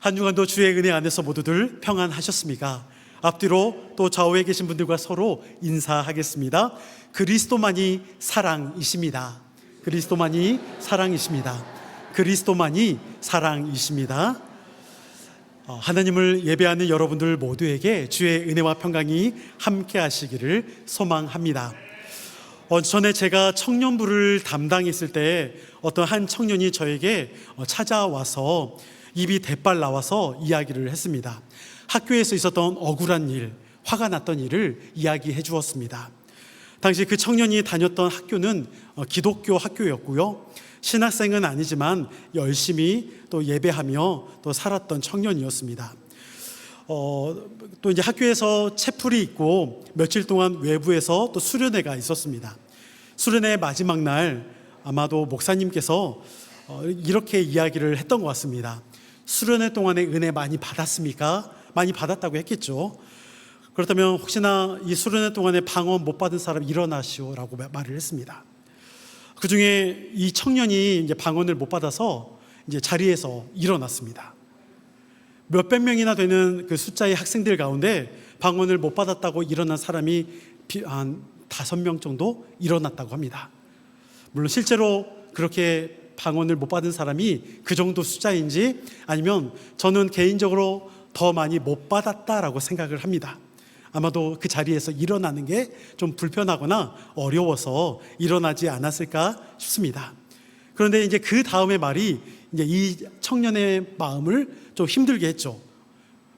한 주간도 주의 은혜 안에서 모두들 평안하셨습니까? 앞뒤로 또 좌우에 계신 분들과 서로 인사하겠습니다. 그리스도만이 사랑이십니다. 그리스도만이 사랑이십니다. 그리스도만이 사랑이십니다. 하나님을 예배하는 여러분들 모두에게 주의 은혜와 평강이 함께 하시기를 소망합니다. 전에 제가 청년부를 담당했을 때 어떤 한 청년이 저에게 찾아와서 입이 대빨 나와서 이야기를 했습니다. 학교에서 있었던 억울한 일, 화가 났던 일을 이야기해 주었습니다. 당시 그 청년이 다녔던 학교는 기독교 학교였고요. 신학생은 아니지만 열심히 또 예배하며 또 살았던 청년이었습니다. 또 이제 학교에서 채플이 있고 며칠 동안 외부에서 또 수련회가 있었습니다. 수련회 마지막 날 아마도 목사님께서 이렇게 이야기를 했던 것 같습니다. 수련회 동안에 은혜 많이 받았습니까? 많이 받았다고 했겠죠. 그렇다면 혹시나 이 수련회 동안에 방언 못 받은 사람 일어나시오라고 말을 했습니다. 그 중에 이 청년이 이제 방언을 못 받아서 이제 자리에서 일어났습니다. 몇백 명이나 되는 그 숫자의 학생들 가운데 방언을 못 받았다고 일어난 사람이 한 5명 정도 일어났다고 합니다. 물론 실제로 그렇게 방언을 못 받은 사람이 그 정도 숫자인지 아니면 저는 개인적으로 더 많이 못 받았다라고 생각을 합니다. 아마도 그 자리에서 일어나는 게 좀 불편하거나 어려워서 일어나지 않았을까 싶습니다. 그런데 이제 그 다음의 말이 이제 이 청년의 마음을 좀 힘들게 했죠.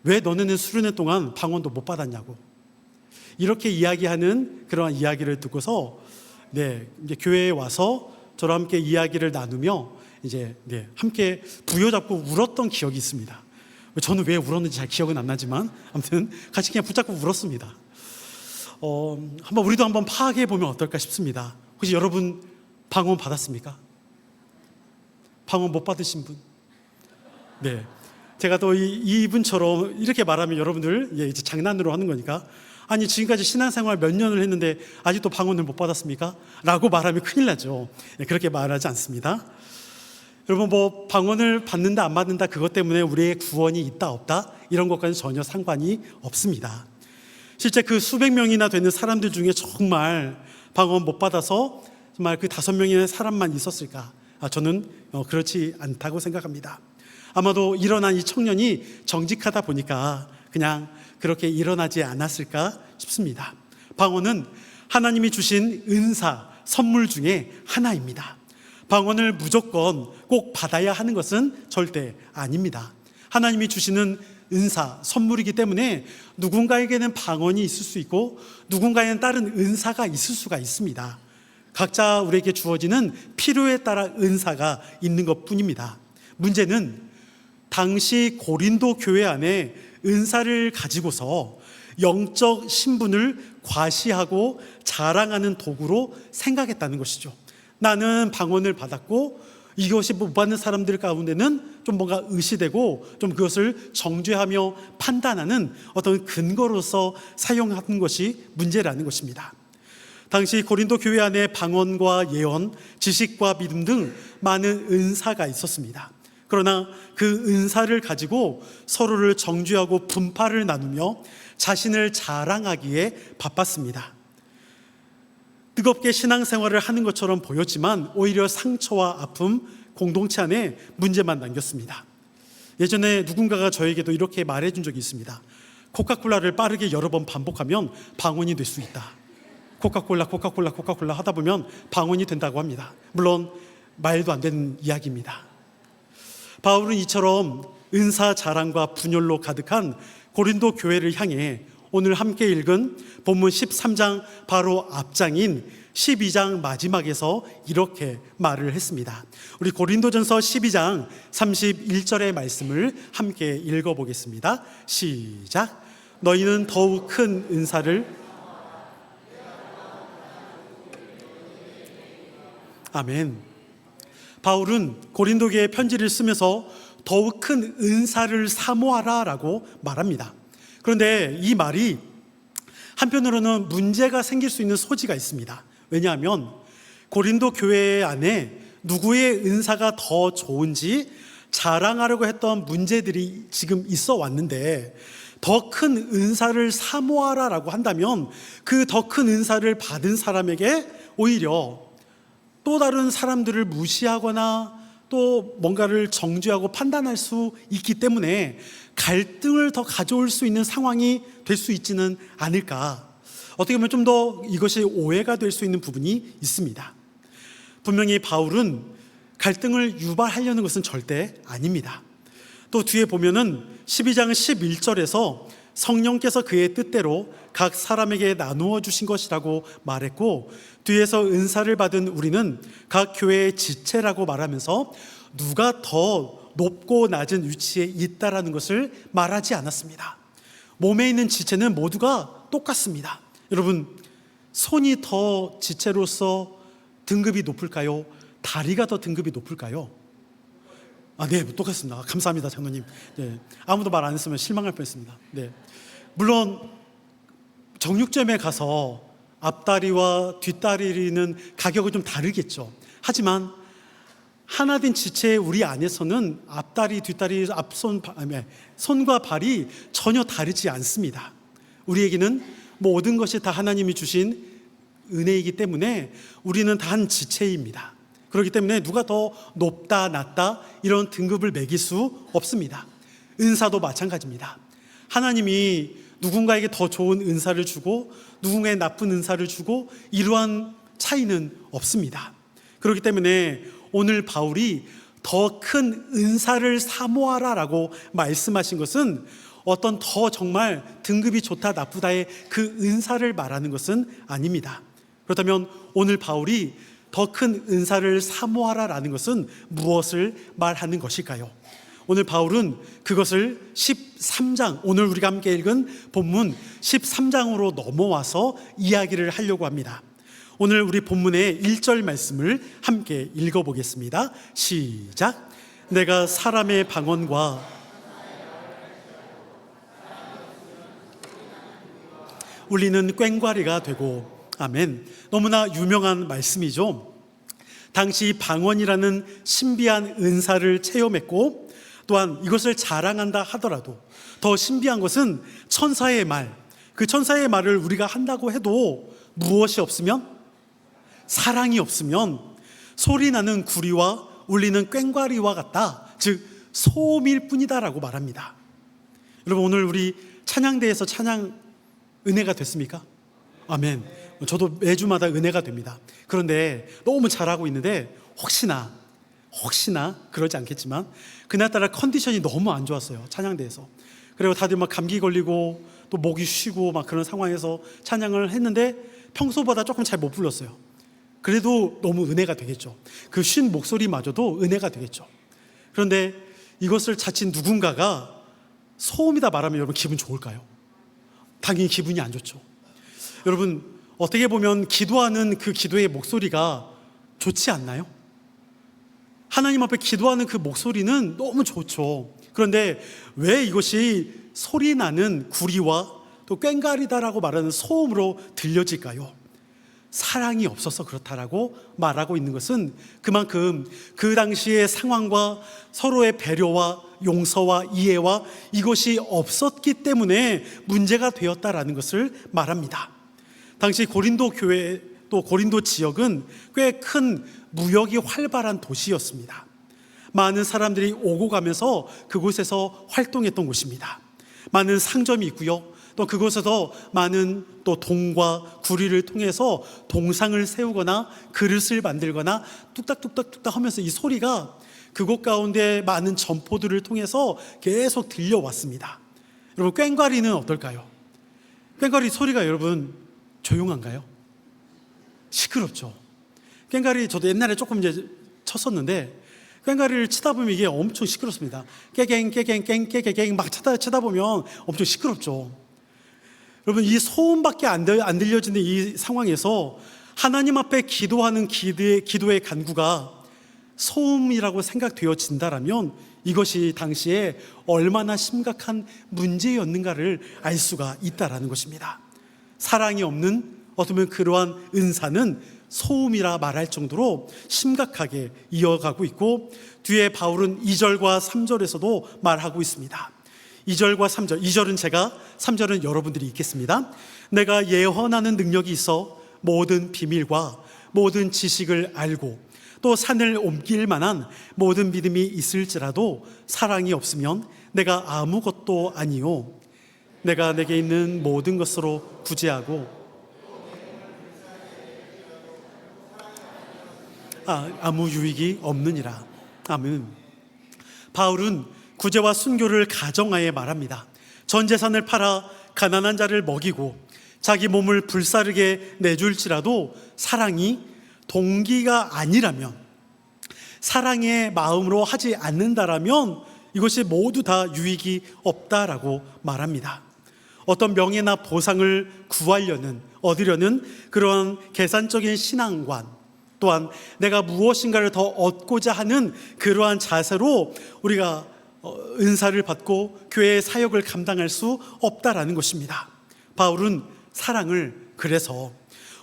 왜 너네는 수련회 동안 방언도 못 받았냐고. 이렇게 이야기하는 그러한 이야기를 듣고서 이제 교회에 와서 저랑 함께 이야기를 나누며 이제 함께 부여잡고 울었던 기억이 있습니다. 저는 왜 울었는지 잘 기억은 안 나지만 아무튼 같이 그냥 붙잡고 울었습니다. 한번 우리도 한번 파악해 보면 어떨까 싶습니다. 혹시 여러분 방언 받았습니까? 방언 못 받으신 분? 네, 제가 또 이분처럼 이렇게 말하면 여러분들 이제 장난으로 하는 거니까 아니 지금까지 신앙생활 몇 년을 했는데 아직도 방언을 못 받았습니까? 라고 말하면 큰일 나죠. 그렇게 말하지 않습니다. 여러분 방언을 받는다 안 받는다 그것 때문에 우리의 구원이 있다 없다 이런 것과는 전혀 상관이 없습니다. 실제 그 수백 명이나 되는 사람들 중에 정말 방언 못 받아서 정말 그 5명의 사람만 있었을까? 저는 그렇지 않다고 생각합니다. 아마도 일어난 이 청년이 정직하다 보니까 그냥 그렇게 일어나지 않았을까 싶습니다. 방언은 하나님이 주신 은사, 선물 중에 하나입니다. 방언을 무조건 꼭 받아야 하는 것은 절대 아닙니다. 하나님이 주시는 은사, 선물이기 때문에 누군가에게는 방언이 있을 수 있고 누군가에는 다른 은사가 있을 수가 있습니다. 각자 우리에게 주어지는 필요에 따라 은사가 있는 것뿐입니다. 문제는 당시 고린도 교회 안에 은사를 가지고서 영적 신분을 과시하고 자랑하는 도구로 생각했다는 것이죠. 나는 방언을 받았고 이것이 못 받는 사람들 가운데는 좀 뭔가 의시되고 좀 그것을 정죄하며 판단하는 어떤 근거로서 사용하는 것이 문제라는 것입니다. 당시 고린도 교회 안에 방언과 예언, 지식과 믿음 등 많은 은사가 있었습니다. 그러나 그 은사를 가지고 서로를 정죄하고 분파를 나누며 자신을 자랑하기에 바빴습니다. 뜨겁게 신앙생활을 하는 것처럼 보였지만 오히려 상처와 아픔, 공동체 안에 문제만 남겼습니다. 예전에 누군가가 저에게도 이렇게 말해준 적이 있습니다. 코카콜라를 빠르게 여러 번 반복하면 방언이 될 수 있다. 코카콜라 하다 보면 방언이 된다고 합니다. 물론 말도 안 되는 이야기입니다. 바울은 이처럼 은사 자랑과 분열로 가득한 고린도 교회를 향해 오늘 함께 읽은 본문 13장 바로 앞장인 12장 마지막에서 이렇게 말을 했습니다. 우리 고린도전서 12장 31절의 말씀을 함께 읽어보겠습니다. 시작. 너희는 더욱 큰 은사를 아멘. 바울은 고린도교에 편지를 쓰면서 더욱 큰 은사를 사모하라 라고 말합니다. 그런데 이 말이 한편으로는 문제가 생길 수 있는 소지가 있습니다. 왜냐하면 고린도 교회 안에 누구의 은사가 더 좋은지 자랑하려고 했던 문제들이 지금 있어 왔는데, 더 큰 은사를 사모하라라고 한다면 그 더 큰 은사를 받은 사람에게 오히려 또 다른 사람들을 무시하거나 또 뭔가를 정죄하고 판단할 수 있기 때문에 갈등을 더 가져올 수 있는 상황이 될 수 있지는 않을까. 어떻게 보면 좀 더 이것이 오해가 될 수 있는 부분이 있습니다. 분명히 바울은 갈등을 유발하려는 것은 절대 아닙니다. 또 뒤에 보면은 12장 11절에서 성령께서 그의 뜻대로 각 사람에게 나누어 주신 것이라고 말했고, 뒤에서 은사를 받은 우리는 각 교회의 지체라고 말하면서 누가 더 높고 낮은 위치에 있다라는 것을 말하지 않았습니다. 몸에 있는 지체는 모두가 똑같습니다. 여러분, 손이 더 지체로서 등급이 높을까요? 다리가 더 등급이 높을까요? 네, 똑같습니다. 감사합니다, 장로님. 네, 아무도 말 안 했으면 실망할 뻔했습니다. 네, 물론 정육점에 가서 앞다리와 뒷다리는 가격은 좀 다르겠죠. 하지만 하나 된 지체의 우리 안에서는 앞다리, 뒷다리, 손과 발이 전혀 다르지 않습니다. 우리에게는 모든 것이 다 하나님이 주신 은혜이기 때문에 우리는 다 한 지체입니다. 그렇기 때문에 누가 더 높다 낮다 이런 등급을 매길 수 없습니다. 은사도 마찬가지입니다. 하나님이 누군가에게 더 좋은 은사를 주고 누군가에 나쁜 은사를 주고 이러한 차이는 없습니다. 그렇기 때문에 오늘 바울이 더 큰 은사를 사모하라라고 말씀하신 것은 어떤 더 정말 등급이 좋다 나쁘다의 그 은사를 말하는 것은 아닙니다. 그렇다면 오늘 바울이 더 큰 은사를 사모하라라는 것은 무엇을 말하는 것일까요? 오늘 바울은 그것을 13장, 오늘 우리가 함께 읽은 본문 13장으로 넘어와서 이야기를 하려고 합니다. 오늘 우리 본문의 1절 말씀을 함께 읽어보겠습니다. 시작. 내가 사람의 방언과 울리는 꽹과리가 되고. 아멘. 너무나 유명한 말씀이죠. 당시 방언이라는 신비한 은사를 체험했고, 또한 이것을 자랑한다 하더라도 더 신비한 것은 천사의 말, 그 천사의 말을 우리가 한다고 해도 무엇이 없으면, 사랑이 없으면 소리 나는 구리와 울리는 꽹과리와 같다, 즉 소음일 뿐이다라고 말합니다. 여러분, 오늘 우리 찬양대에서 찬양 은혜가 됐습니까? 아멘. 저도 매주마다 은혜가 됩니다. 그런데 너무 잘하고 있는데 혹시나 그러지 않겠지만 그날따라 컨디션이 너무 안 좋았어요, 찬양대에서. 그리고 다들 막 감기 걸리고 또 목이 쉬고 막 그런 상황에서 찬양을 했는데 평소보다 조금 잘 못 불렀어요. 그래도 너무 은혜가 되겠죠. 그 쉰 목소리마저도 은혜가 되겠죠. 그런데 이것을 자칫 누군가가 소음이다 말하면 여러분 기분 좋을까요? 당연히 기분이 안 좋죠. 여러분, 어떻게 보면 기도하는 그 기도의 목소리가 좋지 않나요? 하나님 앞에 기도하는 그 목소리는 너무 좋죠. 그런데 왜 이것이 소리 나는 구리와 또 꽹과리다라고 말하는 소음으로 들려질까요? 사랑이 없어서 그렇다라고 말하고 있는 것은 그만큼 그 당시의 상황과 서로의 배려와 용서와 이해와 이것이 없었기 때문에 문제가 되었다라는 것을 말합니다. 당시 고린도 교회 또 고린도 지역은 꽤 큰 무역이 활발한 도시였습니다. 많은 사람들이 오고 가면서 그곳에서 활동했던 곳입니다. 많은 상점이 있고요. 또 그곳에서 많은 또 동과 구리를 통해서 동상을 세우거나 그릇을 만들거나 뚝딱뚝딱뚝딱 하면서 이 소리가 그곳 가운데 많은 점포들을 통해서 계속 들려왔습니다. 여러분, 꽹과리는 어떨까요? 꽹과리 소리가 여러분 조용한가요? 시끄럽죠. 꽹과리 저도 옛날에 조금 이제 쳤었는데 꽹과리를 치다 보면 이게 엄청 시끄럽습니다. 깨갱 막 치다 보면 엄청 시끄럽죠. 여러분, 이 소음밖에 안 들려지는 이 상황에서 하나님 앞에 기도하는 기도의 간구가 소음이라고 생각되어진다라면 이것이 당시에 얼마나 심각한 문제였는가를 알 수가 있다라는 것입니다. 사랑이 없는 어쩌면 그러한 은사는 소음이라 말할 정도로 심각하게 이어가고 있고, 뒤에 바울은 2절과 3절에서도 말하고 있습니다. 2절과 3절, 2절은 제가, 3절은 여러분들이 읽겠습니다. 내가 예언하는 능력이 있어 모든 비밀과 모든 지식을 알고 또 산을 옮길 만한 모든 믿음이 있을지라도 사랑이 없으면 내가 아무것도 아니요 내가 내게 있는 모든 것으로 구제하고 아무 유익이 없느니라. 아멘. 바울은 구제와 순교를 가정하에 말합니다. 전 재산을 팔아 가난한 자를 먹이고 자기 몸을 불사르게 내줄지라도 사랑이 동기가 아니라면, 사랑의 마음으로 하지 않는다라면 이것이 모두 다 유익이 없다라고 말합니다. 어떤 명예나 보상을 얻으려는 그런 계산적인 신앙관, 또한 내가 무엇인가를 더 얻고자 하는 그러한 자세로 우리가 은사를 받고 교회의 사역을 감당할 수 없다라는 것입니다. 바울은 사랑을 그래서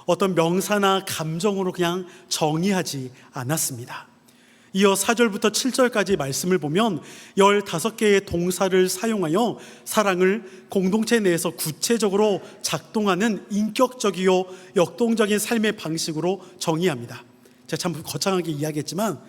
어떤 명사나 감정으로 그냥 정의하지 않았습니다. 이어 4절부터 7절까지 말씀을 보면 15개의 동사를 사용하여 사랑을 공동체 내에서 구체적으로 작동하는 인격적이요 역동적인 삶의 방식으로 정의합니다. 제가 참 거창하게 이야기했지만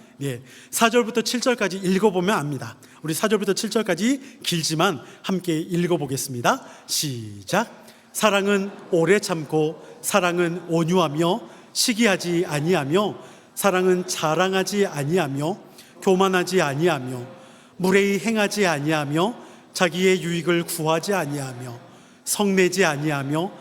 4절부터 7절까지 읽어보면 압니다. 우리 4절부터 7절까지 길지만 함께 읽어보겠습니다. 시작. 사랑은 오래 참고 사랑은 온유하며 시기하지 아니하며 사랑은 자랑하지 아니하며 교만하지 아니하며 무례히 행하지 아니하며 자기의 유익을 구하지 아니하며 성내지 아니하며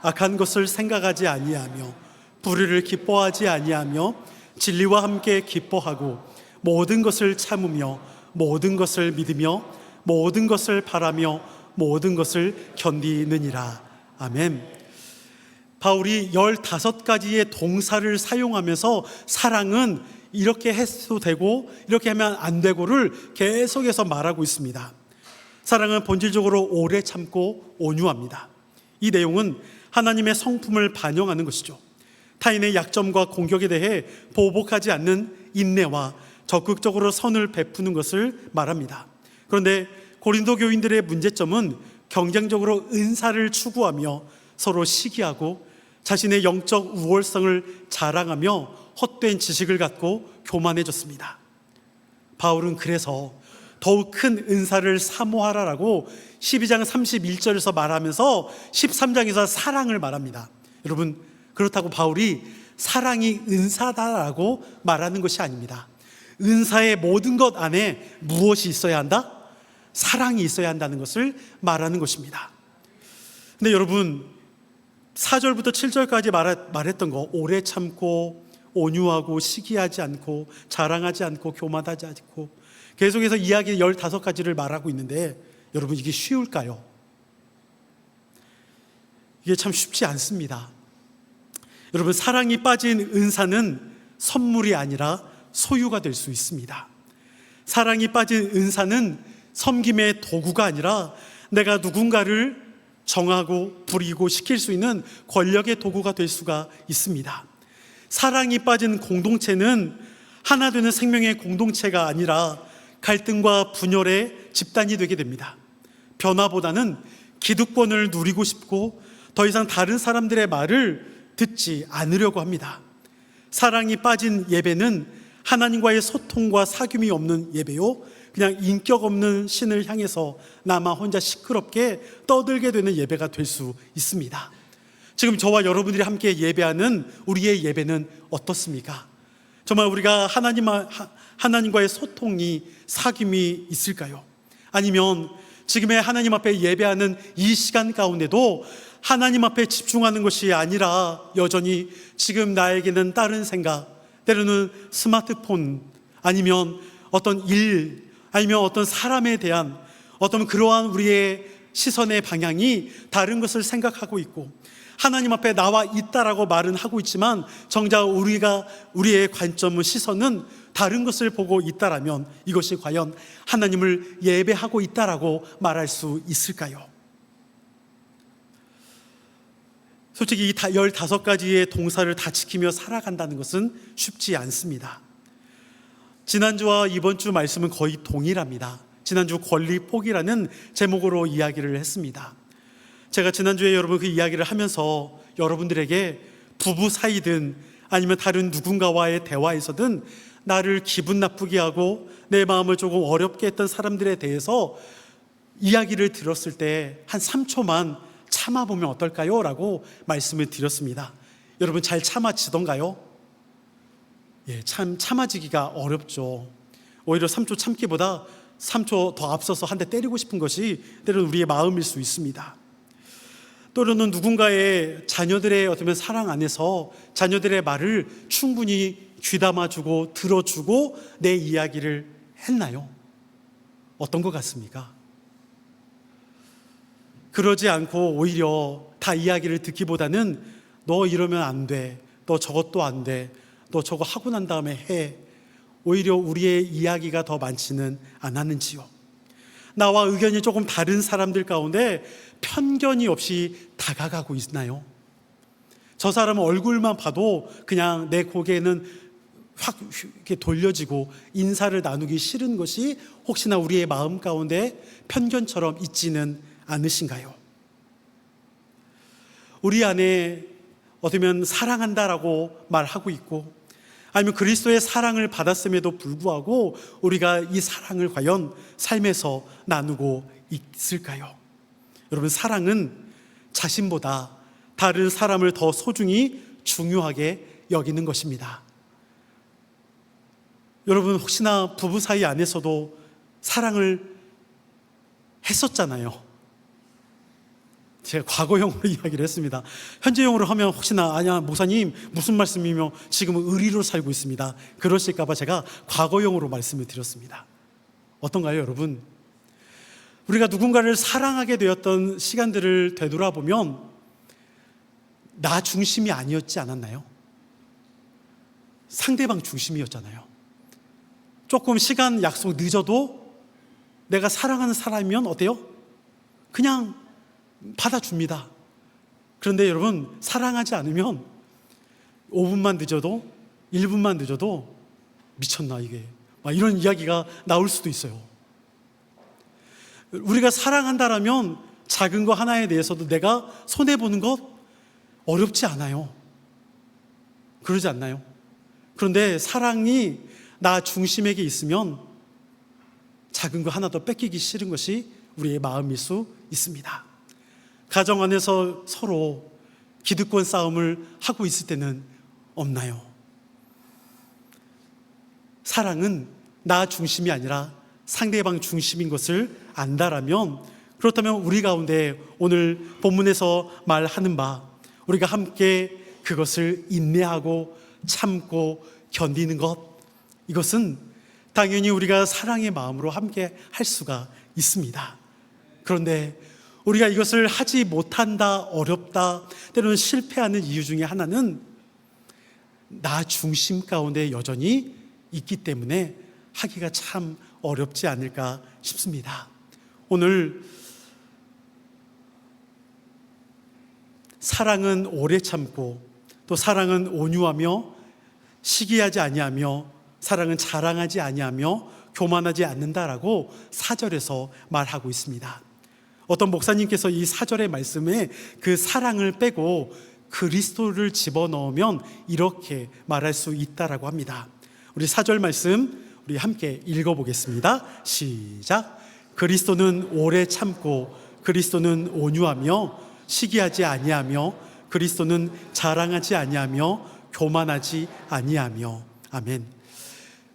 악한 것을 생각하지 아니하며 불의를 기뻐하지 아니하며 진리와 함께 기뻐하고 모든 것을 참으며 모든 것을 믿으며 모든 것을 바라며 모든 것을 견디느니라. 아멘. 바울이 15가지의 동사를 사용하면서 사랑은 이렇게 해도 되고 이렇게 하면 안 되고를 계속해서 말하고 있습니다. 사랑은 본질적으로 오래 참고 온유합니다. 이 내용은 하나님의 성품을 반영하는 것이죠. 타인의 약점과 공격에 대해 보복하지 않는 인내와 적극적으로 선을 베푸는 것을 말합니다. 그런데 고린도 교인들의 문제점은 경쟁적으로 은사를 추구하며 서로 시기하고 자신의 영적 우월성을 자랑하며 헛된 지식을 갖고 교만해졌습니다. 바울은 그래서 더욱 큰 은사를 사모하라라고 12장 31절에서 말하면서 13장에서 사랑을 말합니다. 여러분, 그렇다고 바울이 사랑이 은사다라고 말하는 것이 아닙니다. 은사의 모든 것 안에 무엇이 있어야 한다? 사랑이 있어야 한다는 것을 말하는 것입니다. 근데 여러분, 4절부터 7절까지 말했던 거, 오래 참고 온유하고 시기하지 않고 자랑하지 않고 교만하지 않고, 계속해서 이야기 15가지를 말하고 있는데 여러분, 이게 쉬울까요? 이게 참 쉽지 않습니다. 여러분, 사랑이 빠진 은사는 선물이 아니라 소유가 될 수 있습니다. 사랑이 빠진 은사는 섬김의 도구가 아니라 내가 누군가를 정하고 부리고 시킬 수 있는 권력의 도구가 될 수가 있습니다. 사랑이 빠진 공동체는 하나 되는 생명의 공동체가 아니라 갈등과 분열의 집단이 되게 됩니다. 변화보다는 기득권을 누리고 싶고 더 이상 다른 사람들의 말을 듣지 않으려고 합니다. 사랑이 빠진 예배는 하나님과의 소통과 사귐이 없는 예배요, 그냥 인격 없는 신을 향해서 나만 혼자 시끄럽게 떠들게 되는 예배가 될 수 있습니다. 지금 저와 여러분들이 함께 예배하는 우리의 예배는 어떻습니까? 정말 우리가 하나님과의 소통이, 사귐이 있을까요? 아니면 지금의 하나님 앞에 예배하는 이 시간 가운데도 하나님 앞에 집중하는 것이 아니라 여전히 지금 나에게는 다른 생각, 때로는 스마트폰, 아니면 어떤 일, 아니면 어떤 사람에 대한 어떤 그러한 우리의 시선의 방향이 다른 것을 생각하고 있고, 하나님 앞에 나와 있다라고 말은 하고 있지만 정작 우리의 관점은, 시선은 다른 것을 보고 있다라면 이것이 과연 하나님을 예배하고 있다라고 말할 수 있을까요? 솔직히 이 15가지의 동사를 다 지키며 살아간다는 것은 쉽지 않습니다. 지난주와 이번 주 말씀은 거의 동일합니다. 지난주 권리 포기라는 제목으로 이야기를 했습니다. 제가 지난주에 여러분 그 이야기를 하면서 여러분들에게 부부 사이든 아니면 다른 누군가와의 대화에서든 나를 기분 나쁘게 하고 내 마음을 조금 어렵게 했던 사람들에 대해서 이야기를 들었을 때 한 3초만 참아보면 어떨까요? 라고 말씀을 드렸습니다. 여러분 잘 참아지던가요? 예, 참아지기가 어렵죠. 오히려 3초 참기보다 3초 더 앞서서 한 대 때리고 싶은 것이 때로는 우리의 마음일 수 있습니다. 또는 누군가의 자녀들의 어쩌면 사랑 안에서 자녀들의 말을 충분히 귀담아주고 들어주고 내 이야기를 했나요? 어떤 것 같습니까? 그러지 않고 오히려 다 이야기를 듣기보다는 너 이러면 안 돼, 너 저것도 안 돼, 너 저거 하고 난 다음에 해. 오히려 우리의 이야기가 더 많지는 않았는지요. 나와 의견이 조금 다른 사람들 가운데 편견이 없이 다가가고 있나요? 저 사람은 얼굴만 봐도 그냥 내 고개는 확 이렇게 돌려지고 인사를 나누기 싫은 것이 혹시나 우리의 마음 가운데 편견처럼 있지는 않으신가요? 우리 안에 어쩌면 사랑한다라고 말하고 있고 아니면 그리스도의 사랑을 받았음에도 불구하고 우리가 이 사랑을 과연 삶에서 나누고 있을까요? 여러분, 사랑은 자신보다 다른 사람을 더 소중히 중요하게 여기는 것입니다. 여러분, 혹시나 부부 사이 안에서도 사랑을 했었잖아요. 제가 과거형으로 이야기를 했습니다. 현재형으로 하면 혹시나 아니야 목사님 무슨 말씀이며 지금은 의리로 살고 있습니다. 그러실까 봐 제가 과거형으로 말씀을 드렸습니다. 어떤가요, 여러분? 우리가 누군가를 사랑하게 되었던 시간들을 되돌아보면 나 중심이 아니었지 않았나요? 상대방 중심이었잖아요. 조금 시간 약속 늦어도 내가 사랑하는 사람이면 어때요? 그냥 받아줍니다. 그런데 여러분, 사랑하지 않으면 5분만 늦어도 1분만 늦어도 미쳤나 이게 막 이런 이야기가 나올 수도 있어요. 우리가 사랑한다라면 작은 거 하나에 대해서도 내가 손해보는 것 어렵지 않아요. 그러지 않나요? 그런데 사랑이 나 중심에게 있으면 작은 거 하나 더 뺏기기 싫은 것이 우리의 마음일 수 있습니다. 가정 안에서 서로 기득권 싸움을 하고 있을 때는 없나요? 사랑은 나 중심이 아니라 상대방 중심인 것을 안다라면, 그렇다면 우리 가운데 오늘 본문에서 말하는 바 우리가 함께 그것을 인내하고 참고 견디는 것, 이것은 당연히 우리가 사랑의 마음으로 함께 할 수가 있습니다. 그런데 우리가 이것을 하지 못한다, 어렵다, 때로는 실패하는 이유 중에 하나는 나 중심 가운데 여전히 있기 때문에 하기가 참 어렵지 않을까 싶습니다. 오늘 사랑은 오래 참고 또 사랑은 온유하며 시기하지 아니하며 사랑은 자랑하지 아니하며 교만하지 않는다라고 4절에서 말하고 있습니다. 어떤 목사님께서 이 4절의 말씀에 그 사랑을 빼고 그리스도를 집어넣으면 이렇게 말할 수 있다라고 합니다. 우리 4절 말씀 우리 함께 읽어보겠습니다. 시작. 그리스도는 오래 참고 그리스도는 온유하며 시기하지 아니하며 그리스도는 자랑하지 아니하며 교만하지 아니하며. 아멘.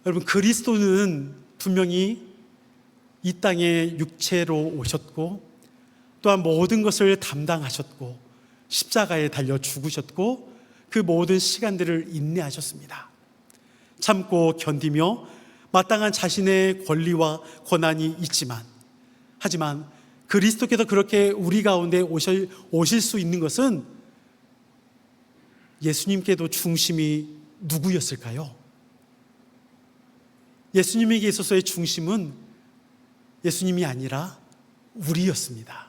여러분, 그리스도는 분명히 이 땅에 육체로 오셨고 또한 모든 것을 담당하셨고 십자가에 달려 죽으셨고 그 모든 시간들을 인내하셨습니다. 참고 견디며 마땅한 자신의 권리와 권한이 있지만, 하지만 그리스도께서 그렇게 우리 가운데 오실 수 있는 것은 예수님께도 중심이 누구였을까요? 예수님에게 있어서의 중심은 예수님이 아니라 우리였습니다.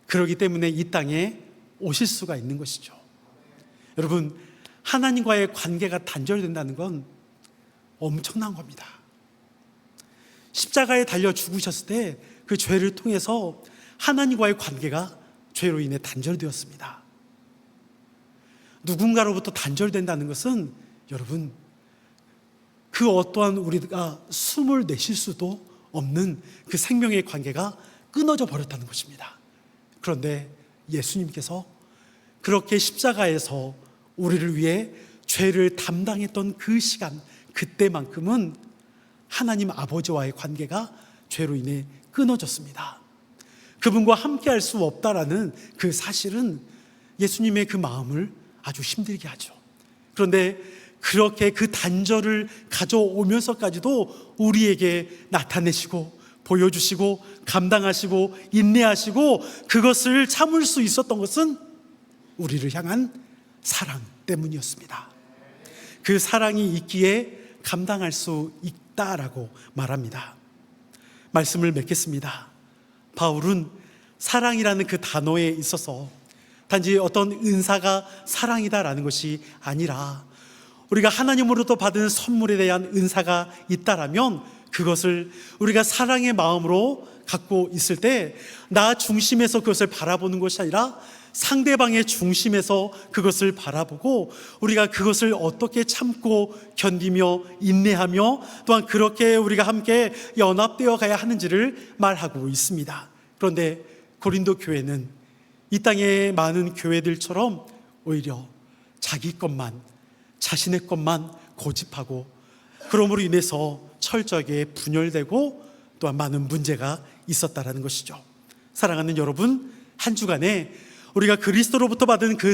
그렇기 때문에 이 땅에 오실 수가 있는 것이죠. 여러분, 하나님과의 관계가 단절된다는 건 엄청난 겁니다. 십자가에 달려 죽으셨을 때 그 죄를 통해서 하나님과의 관계가 죄로 인해 단절되었습니다. 누군가로부터 단절된다는 것은 여러분, 그 어떠한 우리가 숨을 내쉴 수도 없는 그 생명의 관계가 끊어져 버렸다는 것입니다. 그런데 예수님께서 그렇게 십자가에서 우리를 위해 죄를 담당했던 그 시간, 그때만큼은 하나님 아버지와의 관계가 죄로 인해 끊어졌습니다. 그분과 함께 할 수 없다라는 그 사실은 예수님의 그 마음을 아주 힘들게 하죠. 그런데 그렇게 그 단절을 가져오면서까지도 우리에게 나타내시고 보여주시고 감당하시고 인내하시고 그것을 참을 수 있었던 것은 우리를 향한 사랑 때문이었습니다. 그 사랑이 있기에 감당할 수 있다라고 말합니다. 말씀을 맺겠습니다. 바울은 사랑이라는 그 단어에 있어서 단지 어떤 은사가 사랑이다라는 것이 아니라 우리가 하나님으로부터 받은 선물에 대한 은사가 있다라면 그것을 우리가 사랑의 마음으로 갖고 있을 때 나 중심에서 그것을 바라보는 것이 아니라 상대방의 중심에서 그것을 바라보고 우리가 그것을 어떻게 참고 견디며 인내하며 또한 그렇게 우리가 함께 연합되어 가야 하는지를 말하고 있습니다. 그런데 고린도 교회는 이 땅의 많은 교회들처럼 오히려 자기 것만, 자신의 것만 고집하고 그러므로 인해서 철저하게 분열되고 또한 많은 문제가 있었다라는 것이죠. 사랑하는 여러분, 한 주간에 우리가 그리스도로부터 받은 그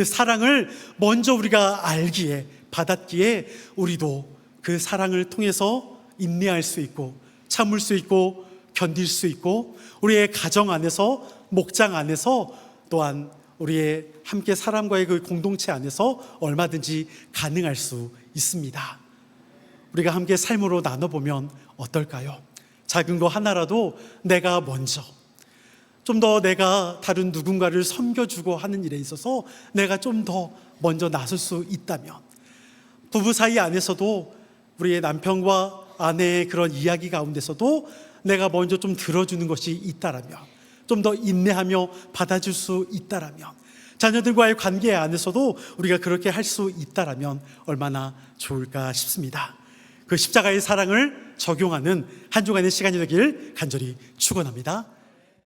사랑을 먼저 우리가 알기에, 받았기에 우리도 그 사랑을 통해서 인내할 수 있고 참을 수 있고 견딜 수 있고 우리의 가정 안에서, 목장 안에서 또한 우리의 함께 사람과의 그 공동체 안에서 얼마든지 가능할 수 있습니다. 우리가 함께 삶으로 나눠보면 어떨까요? 작은 거 하나라도 내가 먼저 좀 더 내가 다른 누군가를 섬겨주고 하는 일에 있어서 내가 좀 더 먼저 나설 수 있다면, 부부 사이 안에서도 우리의 남편과 아내의 그런 이야기 가운데서도 내가 먼저 좀 들어주는 것이 있다라면, 좀 더 인내하며 받아줄 수 있다라면, 자녀들과의 관계 안에서도 우리가 그렇게 할 수 있다라면 얼마나 좋을까 싶습니다. 그 십자가의 사랑을 적용하는 한 주간의 시간이 되길 간절히 축원합니다.